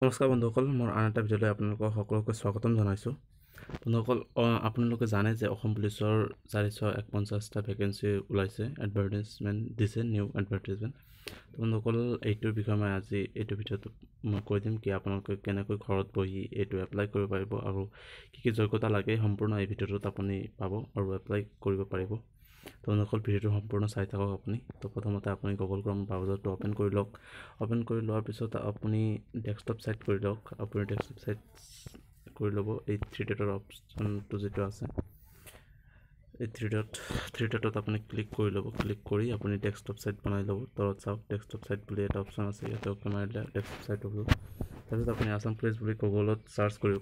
নমস্কাৰ বন্ধুসকল, মোৰ আন এটা ভিডিঅ'লৈ আপোনালোকক সকলোকে স্বাগতম জনাইছোঁ। বন্ধুসকল, আপোনালোকে জানে যে অসম পুলিচৰ 451টা ভেকেঞ্চি ওলাইছে, এডভাৰটাইজমেণ্ট দিছে, নিউ এডভাৰটাইজমেণ্ট। বন্ধুসকল, এইটোৰ বিষয়ে মই আজি এইটো ভিডিঅ'ত মই কৈ দিম কি আপোনালোকে কেনেকৈ ঘৰত বহি এইটো এপ্লাই কৰিব পাৰিব আৰু কি যোগ্যতা লাগে সম্পূৰ্ণ এই ভিডিঅ'টোত আপুনি পাব আৰু এপ্লাই কৰিব পাৰিব। তো বন্ধুসকল, ভিডিঅ'টো সম্পূৰ্ণ চাই থাকক আপুনি। তো প্ৰথমতে আপুনি গুগল ক্ৰম ব্ৰাউজাৰটো অ'পেন কৰি লওক। অ'পেন কৰি লোৱাৰ পিছত আপুনি ডেস্কটপ চাইট কৰি লওক। আপুনি ডেস্কটপ চাইট কৰি ল'ব। এই থ্ৰী ডটৰ অপশ্যনটো যিটো আছে, এই থ্ৰী ডটত আপুনি ক্লিক কৰি ল'ব। ক্লিক কৰি আপুনি ডেস্কটপ চাইট বনাই ল'ব। তলত চাওক ডেস্কটপ চাইট বুলি এটা অপশ্যন আছে, ইয়াতে অ'কে মাৰিলে ডেস্কটপ চাইট হ'ব। তাৰপিছত আপুনি আছাম পুলিচ বুলি গুগলত চাৰ্চ কৰিব।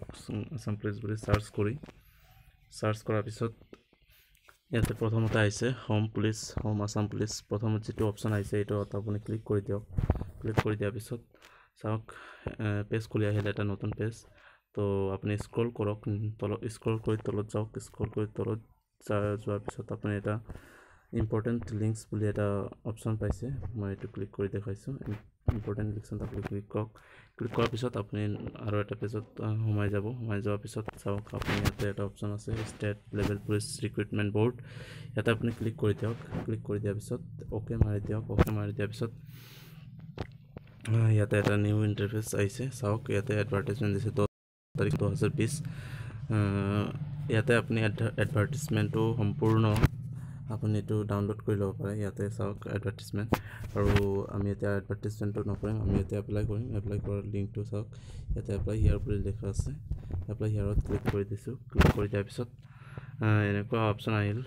আছাম পুলিচ বুলি চাৰ্চ কৰাৰ পিছত ইয়াতে প্ৰথমতে আহিছে হোম আছাম পুলিচ। প্ৰথমত যিটো অপশ্যন আহিছে এইটো আপুনি ক্লিক কৰি দিয়ক। ক্লিক কৰি দিয়াৰ পিছত চাওক পেজ খুলি আহিলে এটা নতুন পেজ। তো আপুনি স্ক্ৰল কৰক, স্ক্ৰল কৰি তলত যাওক। স্ক্ৰল কৰি তলত যোৱাৰ পিছত আপুনি এটা ইম্পৰ্টেণ্ট লিংকছ বুলি এটা অপশ্যন পাইছে, মই এইটো ক্লিক কৰি দেখাইছোঁ। ইম্পৰ্টেণ্ট লিংকছত আপুনি ক্লিক কৰক। ক্লিক কৰাৰ পিছত আপুনি আৰু এটা পেজত সোমাই যাব। সোমাই যোৱাৰ পিছত চাওক আপুনি ইয়াতে এটা অপশ্যন আছে, state level police recruitment board. ইয়াতে আপুনি ক্লিক কৰি দিয়ক। ক্লিক কৰি দিয়াৰ পিছত অ'কে মাৰি দিয়ক। অ'কে মাৰি দিয়াৰ পিছত ইয়াতে এটা নিউ ইণ্টাৰফেচ আহিছে। চাওক ইয়াতে এডভাৰটাইজমেণ্ট দিছে 10 তাৰিখ 2020। ইয়াতে আপুনি এডভাৰটাইজমেণ্টটো সম্পূৰ্ণ আপুনি এইটো ডাউনলোড কৰি ল'ব পাৰে। ইয়াতে চাওক এডভাৰটাইজমেণ্ট, আৰু আমি এতিয়া এডভাৰটাইজমেণ্টটো নকৰিম, আমি এতিয়া এপ্লাই কৰিম। এপ্লাই কৰাৰ লিংকটো চাওক, ইয়াতে এপ্লাই হিয়াৰ বুলি লিখা আছে। এপ্লাই হিয়াৰত ক্লিক কৰি দিছোঁ। ক্লিক কৰি দিয়াৰ পিছত এনেকুৱা অপশ্যন আহিল।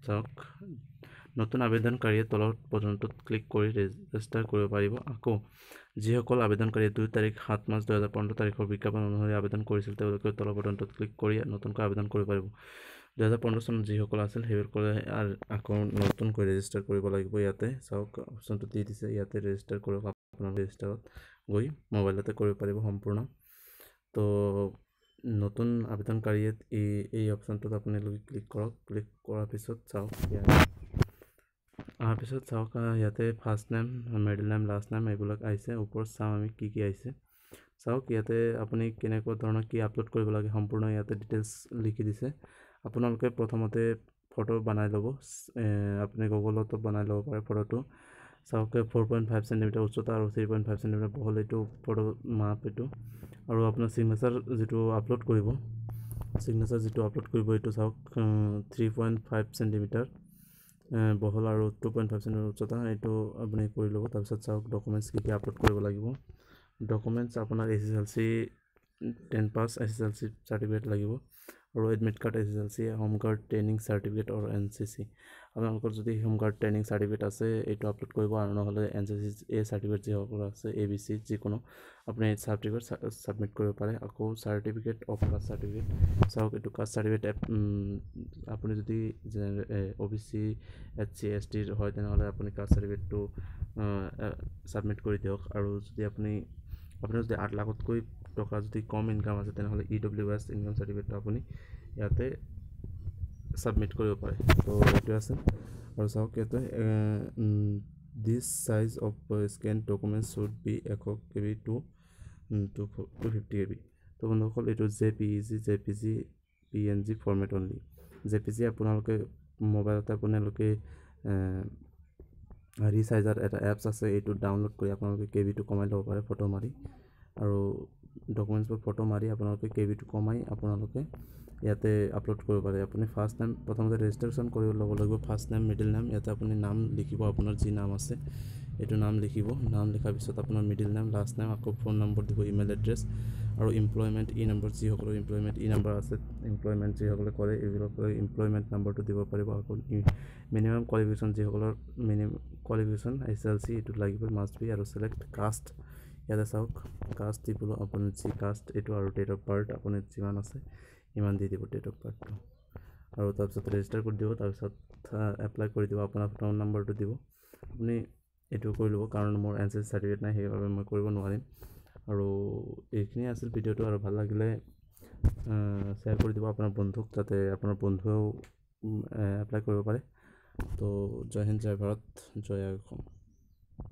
চাওক নতুন আবেদনকাৰীয়ে তলৰ বটনটোত ক্লিক কৰি ৰেজিষ্টাৰ কৰিব পাৰিব। আকৌ যিসকল আবেদনকাৰীয়ে 2 তাৰিখ 7 মাৰ্চ 2015 তাৰিখৰ বিজ্ঞাপন অনুসৰি আবেদন কৰিছিল তেওঁলোকে তলৰ বটনটোত ক্লিক কৰি নতুনকৈ আবেদন কৰিব পাৰিব। 2015 চনত যিসকল আছিল সেইসকলে আকৌ নতুনকৈ ৰেজিষ্টাৰ কৰিব লাগিব। ইয়াতে চাওক অপশ্যনটো দি দিছে, ইয়াতে ৰেজিষ্টাৰ কৰক। আপোনাৰ ৰেজিষ্টাৰত গৈ মোবাইলতে কৰিব পাৰিব সম্পূৰ্ণ। তো নতুন আবেদনকাৰীয়ে এই অপশ্যনটোত আপোনালোকে ক্লিক কৰক। ক্লিক কৰাৰ পিছত চাওক ইয়াতে first name, middle name, last name এইবিলাক আহিছে। ওপৰত চাওঁ আমি কি আহিছে। চাওক ইয়াতে আপুনি কেনেকুৱা ধৰণৰ কি আপলোড কৰিব লাগে সম্পূৰ্ণ ইয়াতে ডিটেইলছ লিখি দিছে। আপোনালোকে প্ৰথমতে ফটো বনাই ল'ব। আপুনি গুগলতো বনাই ল'ব পাৰে ফটোটো। চাওক 4.5 চেণ্টিমিটাৰ উচ্চতা আৰু 3.5 চেণ্টিমিটাৰ বহল এইটো ফটো মাপ এইটো। আৰু আপোনাৰ চিগনেচাৰ যিটো আপলোড কৰিব এইটো চাওক 3.5 চেণ্টিমিটাৰ বহল আৰু 2.5 চেণ্টিমিটাৰ উচ্চতা, এইটো আপুনি কৰি ল'ব। তাৰপিছত চাওক ডকুমেণ্টছ কি আপলোড কৰিব লাগিব। ডকুমেণ্টছ আপোনাৰ SSLC 10 পাছ SSLC চাৰ্টিফিকেট লাগিব, আৰু admit card SSLC, home guard training certificate আৰু NCC। আপোনালোকৰ যদি হোমগাৰ্ড ট্ৰেইনিং চাৰ্টিফিকেট আছে এইটো আপলোড কৰিব, আৰু নহ'লে NCC চাৰ্টিফিকেট যিসকল আছে ABC যিকোনো আপুনি এই চাৰ্টিফিকেট ছাবমিট কৰিব পাৰে। আকৌ চাৰ্টিফিকেট অফ কাষ্ট চাৰ্টিফিকেট, চাওক এইটো কাষ্ট চাৰ্টিফিকেট আপুনি যদি OBC SC ST হয় তেনেহ'লে আপুনি কাষ্ট চাৰ্টিফিকেটটো ছাবমিট কৰি দিয়ক। আৰু যদি আপোনাৰ যদি 8 লাখতকৈ টকা যদি কম ইনকাম আছে তেনেহ'লে EWS ইনকাম চাৰ্টিফিকেটটো আপুনি ইয়াতে ছাবমিট কৰিব পাৰে। তো এইটো আছে। আৰু চাওক ইয়াতে the size of scan documents should be 100 KB to 250 KB। তো বন্ধুসকল, এইটো JPG PNG format only. JPG আপোনালোকে মোবাইলতে আপোনালোকে ৰিচাইজাৰ এটা এপছ আছে, এইটো ডাউনলোড কৰি আপোনালোকে KBটো কমাই ল'ব পাৰে ফটো মাৰি। আৰু ডকুমেণ্টছবোৰ ফটো মাৰি আপোনালোকে KBটো কমাই আপোনালোকে ইয়াতে আপলোড কৰিব পাৰে। আপুনি ফাৰ্ষ্ট নেম প্ৰথমতে ৰেজিষ্ট্ৰেশ্যন কৰি ল'ব লাগিব। ফাৰ্ষ্ট নেম, মিডিল নেম, ইয়াতে আপুনি নাম লিখিব, আপোনাৰ যি নাম আছে এইটো নাম লিখিব। নাম লিখাৰ পিছত আপোনাৰ মিডিল নেম, লাষ্ট নেম, আকৌ ফোন নম্বৰ দিব, ইমেইল এড্ৰেছ, আৰু এমপ্লয়মেণ্ট নম্বৰ যিসকলৰ এমপ্লয়মেণ্ট নম্বৰ আছে, এমপ্লয়মেণ্ট যিসকলে কৰে এইবিলাকৰ এমপ্লয়মেণ্ট নম্বৰটো দিব পাৰিব। আকৌ মিনিমাম কোৱালিফিকেশ্যন যিসকলৰ কোৱালিফিকেশ্যন SSLC এইটো লাগিব, মাষ্ট বি। আৰু ছিলেক্ট কাষ্ট, ইয়াতে চাওক কাষ্ট দিবলৈ আপুনি যি কাষ্ট এইটো, আৰু ডেট অফ বাৰ্থ আপুনি যিমান আছে ইমান দি দিব ডেট অফ বাৰ্থটো, আৰু তাৰপিছত ৰেজিষ্টাৰ কৰি দিব। তাৰপিছত এপ্লাই কৰি দিব। আপোনাৰ ফোন নম্বৰটো দিব। আপুনি এইটো কৰি ল'ব, কাৰণ মোৰ NCC চাৰ্টিফিকেট নাই সেইবাবে মই কৰিব নোৱাৰিম। আৰু এইখিনিয়ে আছিল ভিডিঅ'টো, আৰু ভাল লাগিলে শ্বেয়াৰ কৰি দিব আপোনাৰ বন্ধুক, যাতে আপোনাৰ বন্ধুৱেও এপ্লাই কৰিব পাৰে। তো জয় হিন্দ, জয় ভাৰত, জয় অসম।